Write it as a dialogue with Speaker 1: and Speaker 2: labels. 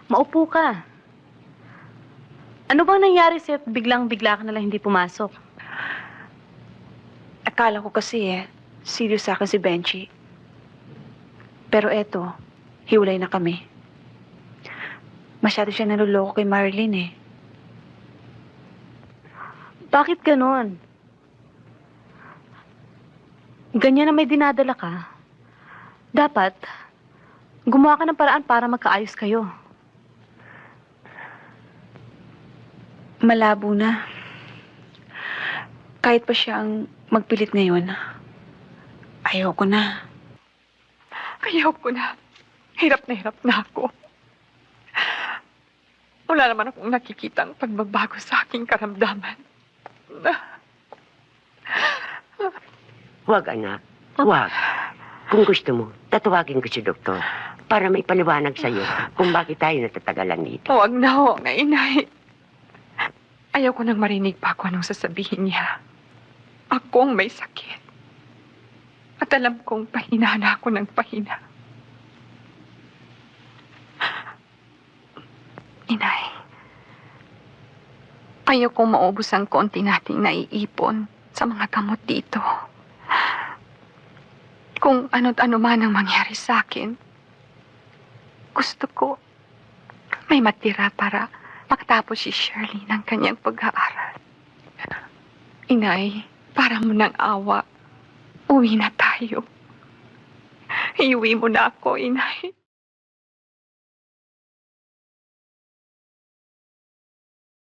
Speaker 1: Maupo ka. Ano bang nangyari sa'yo at biglang-bigla ka nalang hindi pumasok?
Speaker 2: Akala ko kasi serious sa akin si Benji. Pero eto, hiwalay na kami. Masyado siya naluloko kay Marlene.
Speaker 1: Bakit ganon? Ganyan na may dinadala ka. Dapat, gumawa ka ng paraan para magkaayos kayo.
Speaker 2: Malabo na. Kahit pa siya ang magpilit ngayon, ayoko na. Ayoko na. Hirap na ako. Wala naman akong nakikitang pagbabago sa aking karamdaman.
Speaker 3: Huwag, anak. Huwag. Kung gusto mo, tatawagin ko si doktor para may paliwanag sa'yo kung bakit tayo natatagalan dito.
Speaker 4: Huwag na, inay. Ayaw ko nang marinig pa kung anong sasabihin niya. Ako ang may sakit. At alam kong pahina na ako ng pahina. Inay, ayaw kong maubos ang konti nating naiipon sa mga gamot dito. Kung ano't ano man ang mangyari sa akin, gusto ko may matira para makatapos si Shirley ng kanyang pag-aaral. Inay, para mo ng awa, uwi na tayo. Iuwi mo na ako, inay.